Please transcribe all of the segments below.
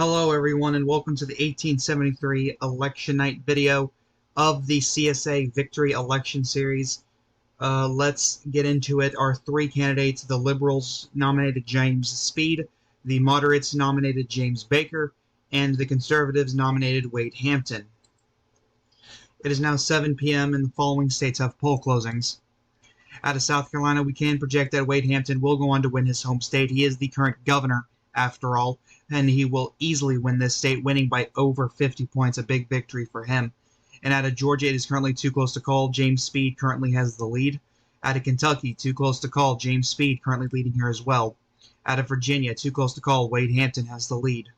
Hello everyone and welcome to the 1873 election night video of the CSA Victory Election Series. Let's get into it. Our three candidates: the Liberals nominated James Speed, the Moderates nominated James Baker, and the Conservatives nominated Wade Hampton. It is now 7 p.m. and the following states have poll closings. Out of South Carolina, we can project that Wade Hampton will go on to win his home state. He is the current governor, after all, and he will easily win this state, winning by over 50 points, a big victory for him. And out of Georgia, it is currently too close to call. James Speed currently has the lead. Out of Kentucky, too close to call. James Speed currently leading here as well. Out of Virginia, too close to call. Wade Hampton has the lead.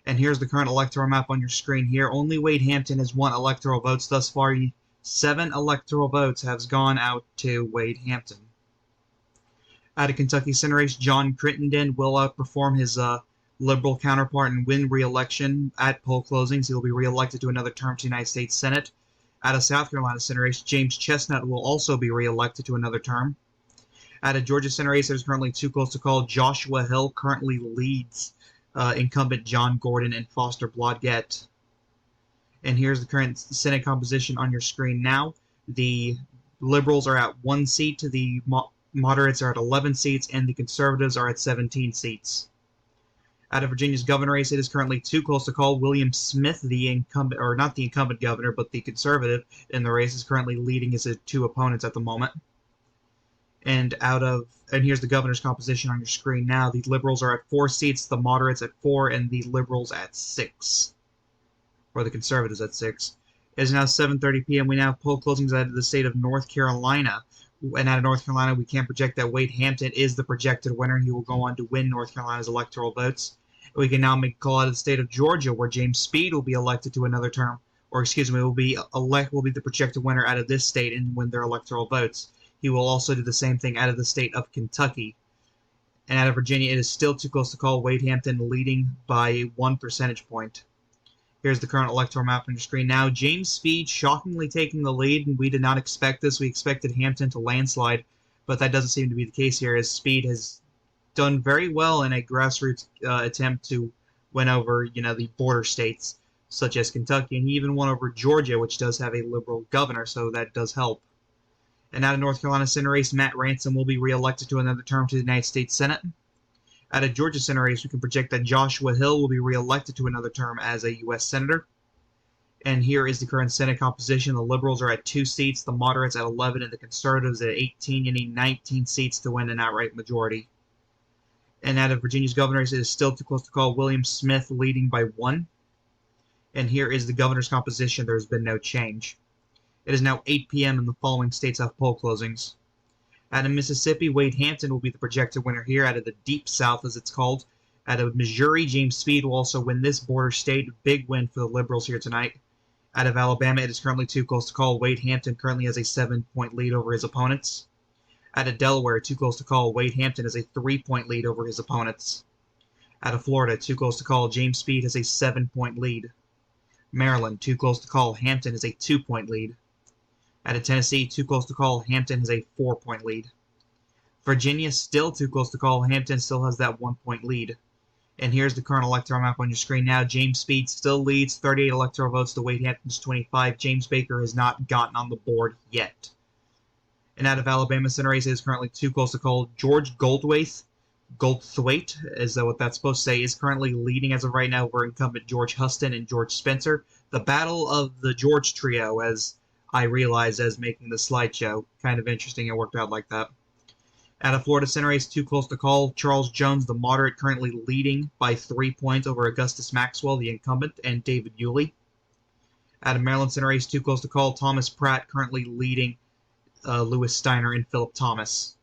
And here's the current electoral map on your screen here. Only Wade Hampton has won electoral votes thus far. 7 electoral votes have gone out to Wade Hampton. Out of Kentucky Senate race, John Crittenden will outperform his Liberal counterpart and win re-election at poll closings. He will be re-elected to another term to the United States Senate. Out of South Carolina Senate race, James Chestnut will also be re-elected to another term. Out of Georgia Senate race, there's currently too close to call. Joshua Hill currently leads incumbent John Gordon and Foster Blodgett. And here's the current Senate composition on your screen now. The Liberals are at 1 seat, the Moderates are at 11 seats, and the Conservatives are at 17 seats. Out of Virginia's governor race, it is currently too close to call. William Smith, the incumbent, or not the incumbent governor, but the conservative in the race, is currently leading his 2 opponents at the moment. And here's the governor's composition on your screen now. The Liberals are at 4 seats, the Moderates at 4, and the Liberals at 6. Or the Conservatives at 6. It is now 7:30 p.m. We now have poll closings out of the state of North Carolina. And out of North Carolina, we can project that Wade Hampton is the projected winner. He will go on to win North Carolina's electoral votes. We can now make a call out of the state of Georgia, where James Speed will be elected to another term, or excuse me, will be the projected winner out of this state and win their electoral votes. He will also do the same thing out of the state of Kentucky. And out of Virginia, it is still too close to call. Wade Hampton leading by 1 percentage point. Here's the current electoral map on your screen now. James Speed shockingly taking the lead, and we did not expect this. We expected Hampton to landslide, but that doesn't seem to be the case here, as Speed has done very well in a grassroots attempt to win over, the border states, such as Kentucky, and he even won over Georgia, which does have a liberal governor, so that does help. And out of North Carolina Senate race, Matt Ransom will be re-elected to another term to the United States Senate. Out of Georgia Senate race, we can project that Joshua Hill will be re-elected to another term as a U.S. Senator. And here is the current Senate composition. The Liberals are at 2 seats, the Moderates at 11, and the Conservatives at 18. You need 19 seats to win an outright majority. And out of Virginia's governor race, it is still too close to call. William Smith leading by 1. And here is the governor's composition. There has been no change. It is now 8 p.m. and the following states have poll closings. Out of Mississippi, Wade Hampton will be the projected winner here. Out of the Deep South, as it's called. Out of Missouri, James Speed will also win this border state. Big win for the Liberals here tonight. Out of Alabama, it is currently too close to call. Wade Hampton currently has a 7-point lead over his opponents. Out of Delaware, too close to call. Wade Hampton has a 3-point lead over his opponents. Out of Florida, too close to call. James Speed has a 7-point lead. Maryland, too close to call. Hampton has a 2-point lead. Out of Tennessee, too close to call. Hampton has a 4-point lead. Virginia, still too close to call. Hampton still has that 1-point lead. And here's the current electoral map on your screen now. James Speed still leads 38 electoral votes to Wade Hampton's 25. James Baker has not gotten on the board yet. And out of Alabama Senate race, it is currently too close to call. George Goldthwait, is what that's supposed to say, is currently leading as of right now over incumbent George Huston and George Spencer. The battle of the George trio, as I realized as making the slideshow. Kind of interesting it worked out like that. Out of Florida Senate race, too close to call. Charles Jones, the moderate, currently leading by 3 points over Augustus Maxwell, the incumbent, and David Yulee. Out of Maryland Senate race, too close to call. Thomas Pratt currently leading Lewis Steiner and Philip Thomas.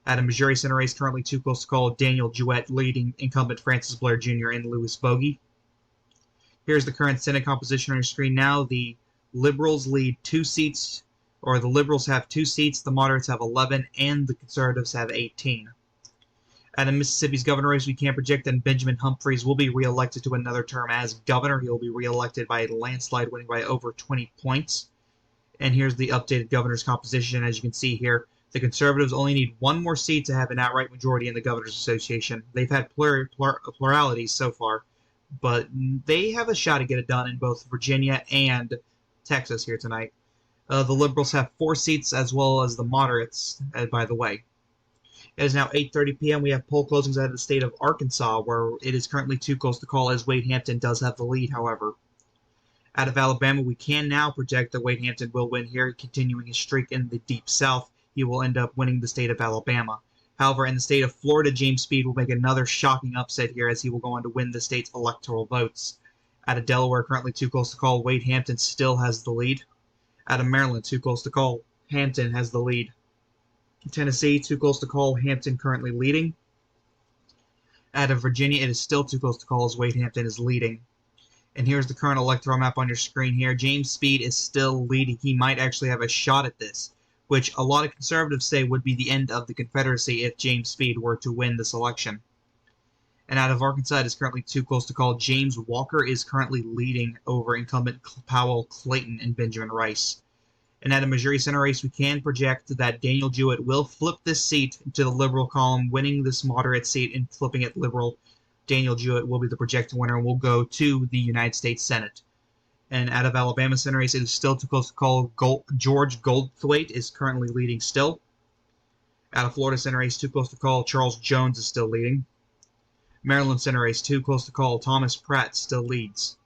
Out of Missouri Senate race, currently too close to call. Daniel Jewett leading incumbent Francis Blair Jr. and Louis Bogie. Here's the current Senate composition on your screen now. The Liberals lead 2 seats, or the Liberals have 2 seats, the Moderates have 11, and the Conservatives have 18. Out of Mississippi's governor race, we can project that Benjamin Humphreys will be re-elected to another term as governor. He will be re-elected by a landslide, winning by over 20 points. And here's the updated governor's composition. As you can see here, the Conservatives only need 1 more seat to have an outright majority in the Governor's Association. They've had pluralities so far, but they have a shot to get it done in both Virginia and Texas here tonight. The Liberals have 4 seats, as well as the moderates, by the way. It is now 8:30 p.m. We have poll closings out of the state of Arkansas, where it is currently too close to call, as Wade Hampton does have the lead, however. Out of Alabama, we can now project that Wade Hampton will win here, continuing his streak in the Deep South. He will end up winning the state of Alabama. However, in the state of Florida, James Speed will make another shocking upset here, as he will go on to win the state's electoral votes. Out of Delaware, currently too close to call, Wade Hampton still has the lead. Out of Maryland, too close to call, Hampton has the lead. Tennessee, too close to call, Hampton currently leading. Out of Virginia, it is still too close to call, as Wade Hampton is leading. And here's the current electoral map on your screen here. James Speed is still leading. He might actually have a shot at this, which a lot of conservatives say would be the end of the Confederacy if James Speed were to win this election. And out of Arkansas, it is currently too close to call. James Walker is currently leading over incumbent Powell Clayton and Benjamin Rice. And at a Missouri Senate race, we can project that Daniel Jewett will flip this seat to the Liberal column, winning this moderate seat and flipping it Liberal. Daniel Jewett will be the projected winner and will go to the United States Senate. And out of Alabama Senate race, it is still too close to call. George Goldthwait is currently leading still. Out of Florida Senate race, too close to call. Charles Jones is still leading. Maryland Senate race, too close to call. Thomas Pratt still leads.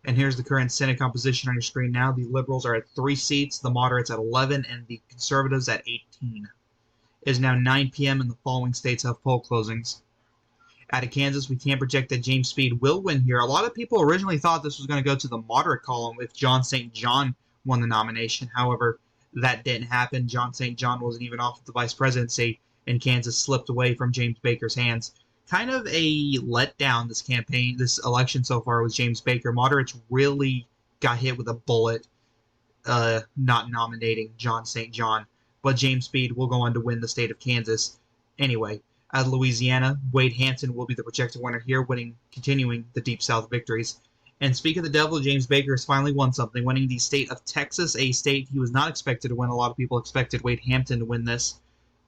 And here's the current Senate composition on your screen now. The Liberals are at 3 seats, the moderates at 11, and the Conservatives at 18. It is now 9 p.m. and the following states have poll closings. Out of Kansas, we can project that James Speed will win here. A lot of people originally thought this was going to go to the moderate column if John St. John won the nomination. However, that didn't happen. John St. John wasn't even off the vice presidency, and Kansas slipped away from James Baker's hands. Kind of a letdown this campaign, this election so far with James Baker. Moderates really got hit with a bullet not nominating John St. John, but James Speed will go on to win the state of Kansas. Anyway, out of Louisiana, Wade Hampton will be the projected winner here, continuing the Deep South victories. And speak of the devil, James Baker has finally won something, winning the state of Texas, a state he was not expected to win. A lot of people expected Wade Hampton to win this.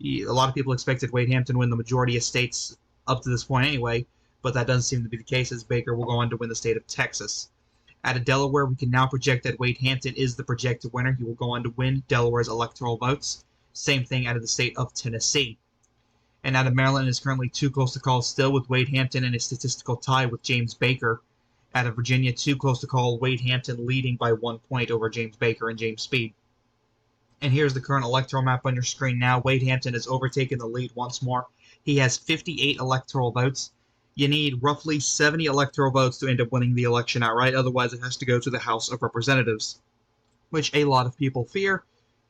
A lot of people expected Wade Hampton to win the majority of states up to this point anyway, but that doesn't seem to be the case, as Baker will go on to win the state of Texas. Out of Delaware, we can now project that Wade Hampton is the projected winner. He will go on to win Delaware's electoral votes. Same thing out of the state of Tennessee. And out of Maryland, it is currently too close to call still, with Wade Hampton in a statistical tie with James Baker. Out of Virginia, too close to call, Wade Hampton leading by 1 point over James Baker and James Speed. And here's the current electoral map on your screen now. Wade Hampton has overtaken the lead once more. He has 58 electoral votes. You need roughly 70 electoral votes to end up winning the election outright. Otherwise, it has to go to the House of Representatives, which a lot of people fear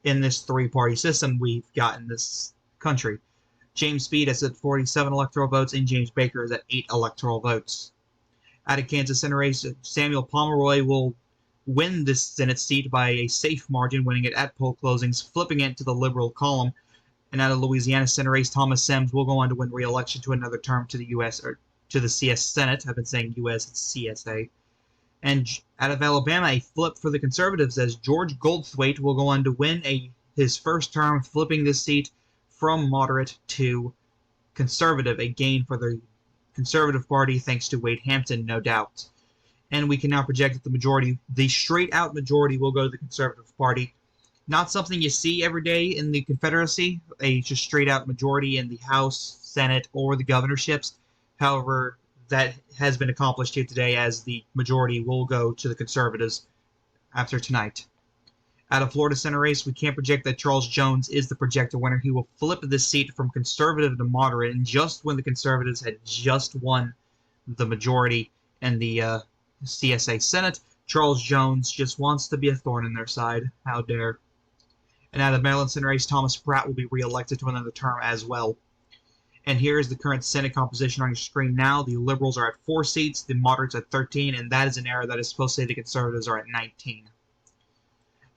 in this 3-party system we've got in this country. James Speed is at 47 electoral votes, and James Baker is at 8 electoral votes. Out of Kansas Senate race, Samuel Pomeroy will win this Senate seat by a safe margin, winning it at poll closings, flipping it to the Liberal column. And out of Louisiana Senate race, Thomas Semmes will go on to win re-election to another term to the U.S. or to the CS Senate. I've been saying U.S. It's CSA. And out of Alabama, a flip for the Conservatives, as George Goldthwait will go on to win his first term, flipping this seat from moderate to conservative, a gain for the Conservative Party thanks to Wade Hampton, no doubt. And we can now project that the straight-out majority, will go to the Conservative Party. Not something you see every day in the Confederacy, a just straight-out majority in the House, Senate, or the governorships. However, that has been accomplished here today, as the majority will go to the Conservatives after tonight. Out of Florida Senate race, we can project that Charles Jones is the projected winner. He will flip this seat from conservative to moderate, and just when the Conservatives had just won the majority in the CSA Senate, Charles Jones just wants to be a thorn in their side. How dare. And out of Maryland Senate race, Thomas Pratt will be re-elected to another term as well. And here is the current Senate composition on your screen now. The Liberals are at 4 seats, the moderates at 13, and that is an error that is supposed to say the Conservatives are at 19.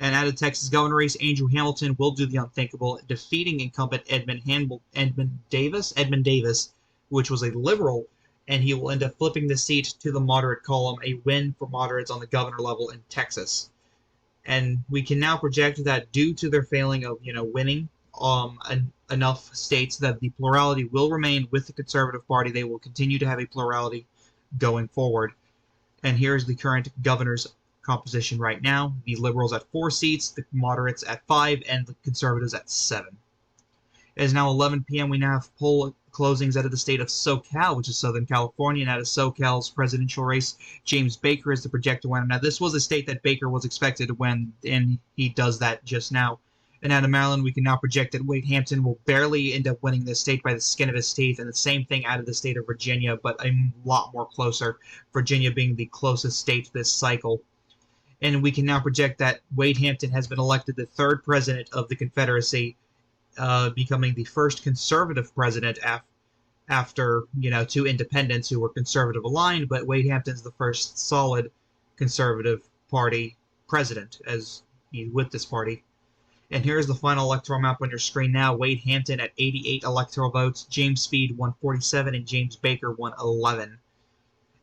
And out of Texas governor race, Andrew Hamilton will do the unthinkable, defeating incumbent Edmund Davis, which was a liberal, and he will end up flipping the seat to the moderate column, a win for moderates on the governor level in Texas. And we can now project that due to their failing of, winning enough states, that the plurality will remain with the Conservative Party. They will continue to have a plurality, going forward. And here's the current governor's composition right now. The Liberals at 4 seats, the moderates at 5, and the Conservatives at 7. It is now 11 p.m. We now have poll closings out of the state of SoCal, which is Southern California, and out of SoCal's presidential race, James Baker is the projected winner. Now, this was a state that Baker was expected to win, and he does that just now. And out of Maryland, we can now project that Wade Hampton will barely end up winning this state by the skin of his teeth, and the same thing out of the state of Virginia, but a lot more closer, Virginia being the closest state this cycle. And we can now project that Wade Hampton has been elected the 3rd president of the Confederacy, becoming the first conservative president after 2 independents who were conservative aligned, but Wade Hampton's the first solid conservative party president as he's with this party. And here's the final electoral map on your screen now. Wade Hampton at 88 electoral votes, James Speed 147, and James Baker 111.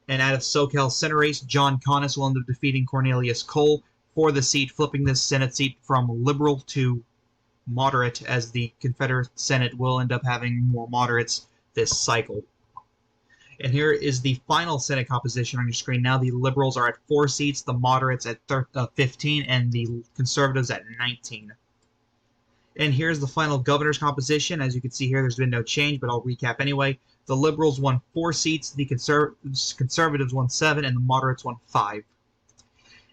And out of SoCal Senate race, John Conness will end up defeating Cornelius Cole for the seat, flipping this Senate seat from liberal to moderate, as the Confederate Senate will end up having more moderates this cycle. And here is the final Senate composition on your screen now. The Liberals are at 4 seats, the moderates at 15, and the Conservatives at 19. And here's the final governor's composition. As you can see here, there's been no change, but I'll recap anyway. The Liberals won 4 seats, the Conservatives won 7, and the moderates won 5.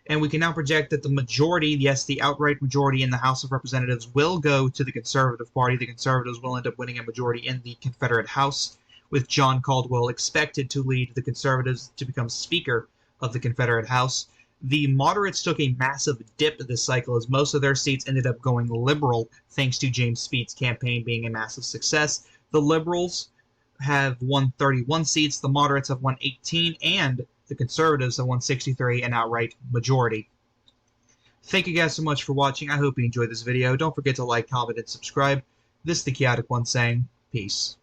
And we can now project that the majority, yes, the outright majority in the House of Representatives will go to the Conservative Party. The Conservatives will end up winning a majority in the Confederate House, with John Caldwell expected to lead the Conservatives to become Speaker of the Confederate House. The moderates took a massive dip this cycle as most of their seats ended up going liberal, thanks to James Speed's campaign being a massive success. The Liberals have won 31 seats, the moderates have won 18, and the Conservatives have won 63, an outright majority. Thank you guys so much for watching. I hope you enjoyed this video. Don't forget to like, comment, and subscribe. This is the Chaotic One saying, peace.